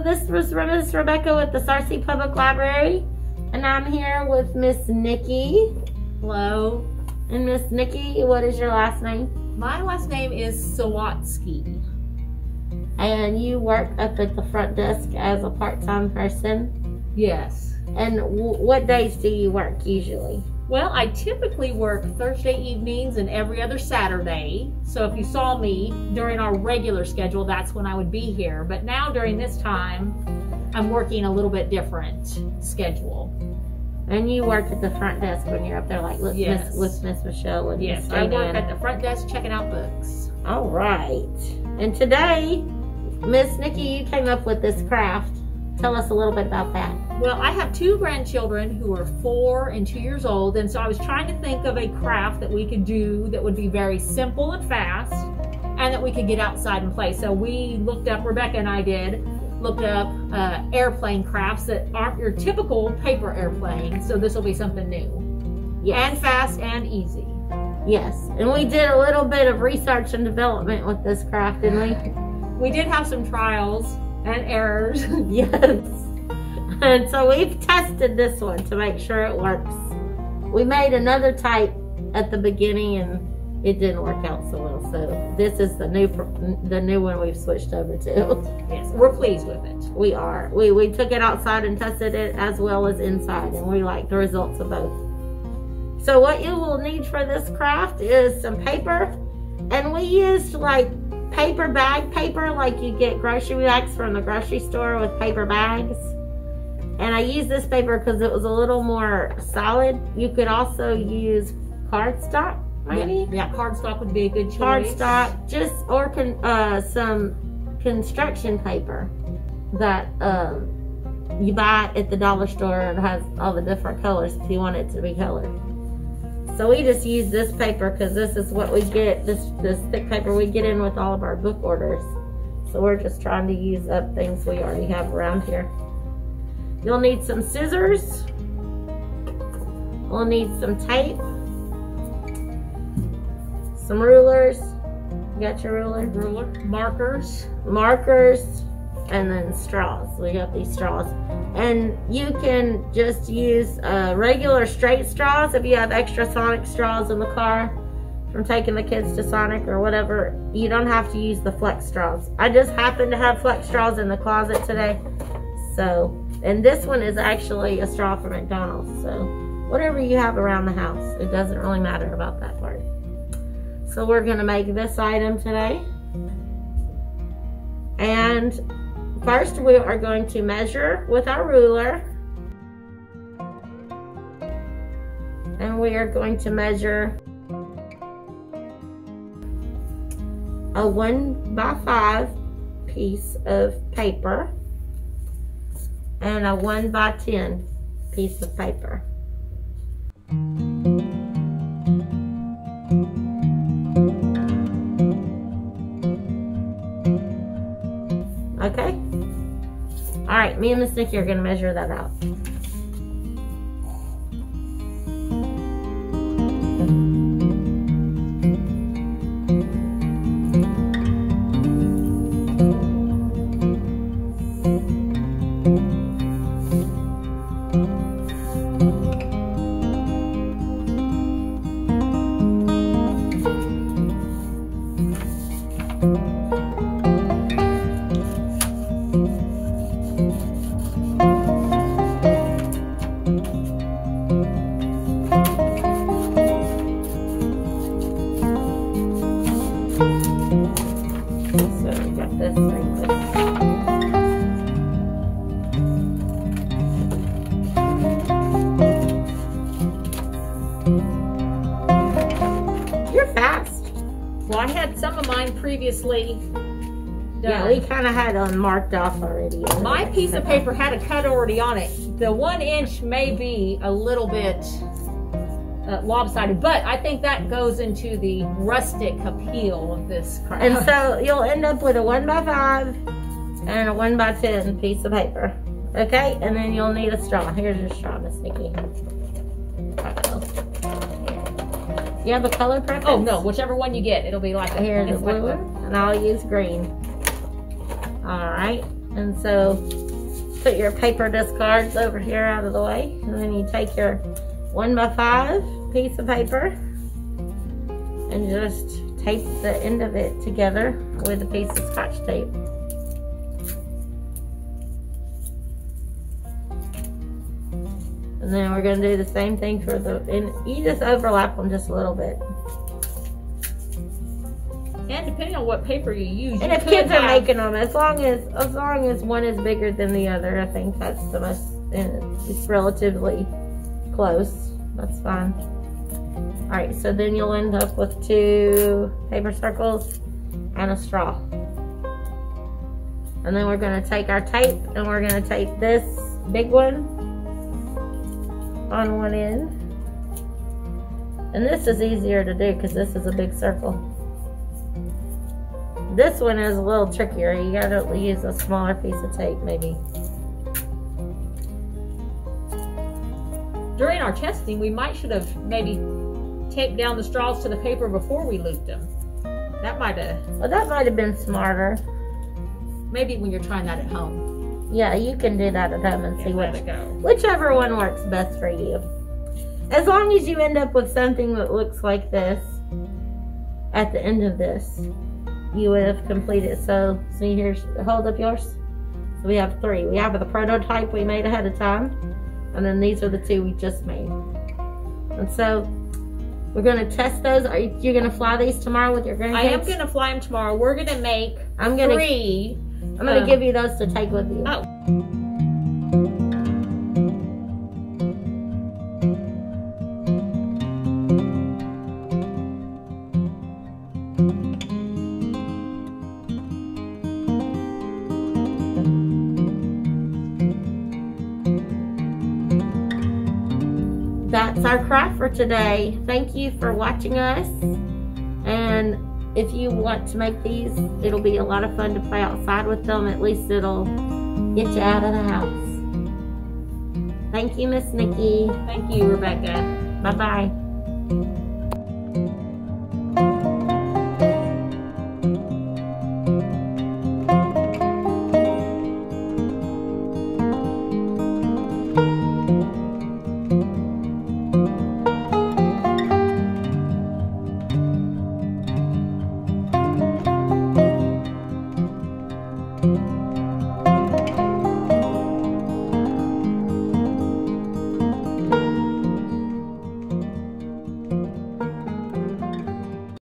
this was Miss Rebecca with the Searcy Public Library, and I'm here with Miss Niki. Hello. And Miss Niki, what is your last name? My last name is Sawatsky. And you work up at the front desk as a part-time person? Yes. And what days do you work usually? Well, I typically work Thursday evenings and every other Saturday. So if you saw me during our regular schedule, that's when I would be here. But now during this time, I'm working a little bit different schedule. And you work at the front desk when you're up there, like with yes. Miss Michelle and yes, Miss I work at the front desk checking out books. All right. And today, Miss Niki, you came up with this craft. Tell us a little bit about that. Well, I have two grandchildren who are 4 and 2 years old, and so I was trying to think of a craft that we could do that would be very simple and fast, and that we could get outside and play. So we looked up, Rebecca and I did, looked up airplane crafts that aren't your typical paper airplane, so this will be something new. Yes. And fast and easy. Yes, and we did a little bit of research and development with this craft, didn't we? We did have some trials and errors. Yes. And so we've tested this one to make sure it works. We made another type at the beginning and it didn't work out so well. So this is the new one we've switched over to. Yes, we're pleased with it. We are. We took it outside and tested it as well as inside, and we like the results of both. So what you will need for this craft is some paper, and we used like paper bag paper, like you get grocery bags from the grocery store with paper bags. And I used this paper because it was a little more solid. You could also use cardstock, maybe? Yeah, cardstock would be a good choice. Cardstock, or some construction paper that you buy at the dollar store, and has all the different colors if you want it to be colored. So we just use this paper because this is what we get, this thick paper we get in with all of our book orders. So we're just trying to use up things we already have around here. You'll need some scissors. We'll need some tape. Some rulers. You got your ruler? Ruler. Markers. Markers. And then straws. We got these straws. And you can just use regular straight straws if you have extra Sonic straws in the car from taking the kids to Sonic or whatever. You don't have to use the flex straws. I just happen to have flex straws in the closet today. So, and this one is actually a straw from McDonald's. So whatever you have around the house, it doesn't really matter about that part. So we're gonna make this item today. And first, we are going to measure with our ruler. And we are going to measure a 1x5 piece of paper and a 1x10 piece of paper. Okay? All right, me and Miss Niki are gonna measure that out. You're fast. Well, I had some of mine previously done. Yeah, we kind of had them marked off already. My piece of paper had a cut already on it. The 1 inch may be a little bit lopsided, but I think that goes into the rustic appeal of this craft. And so you'll end up with a 1x5 and a 1x10 piece of paper. Okay, and then you'll need a straw. Here's your straw, Miss Niki. You have a color preference? Oh no, whichever one you get, it'll be like here's the blue one, and I'll use green. All right, And so put your paper discards over here out of the way. And then you take your 1x5 piece of paper and just tape the end of it together with a piece of Scotch tape. And then we're going to do the same thing for and you just overlap them just a little bit. And depending on what paper you use, and if kids are making them, as long as one is bigger than the other, I think that's the most, and it's relatively close. That's fine. All right, so then you'll end up with 2 paper circles and a straw. And then we're going to take our tape and we're going to tape this big one on one end. And this is easier to do because this is a big circle. This one is a little trickier. You gotta use a smaller piece of tape maybe. During our testing, we should have maybe taped down the straws to the paper before we looped them. That might have been smarter. Maybe when you're trying that at home. Yeah, you can do that at home and see whichever one works best for you. As long as you end up with something that looks like this at the end of this, you would have completed. So see here, hold up yours. So we have 3. We have the prototype we made ahead of time, and then these are the 2 we just made. And so we're going to test those. Are you going to fly these tomorrow with your grandkids? I am going to fly them tomorrow. We're going to make 3. I'm going to give you those to take with you. Oh. That's our craft for today. Thank you for watching us. And if you want to make these, it'll be a lot of fun to play outside with them. At least it'll get you out of the house. Thank you, Miss Niki. Thank you, Rebecca. Bye-bye.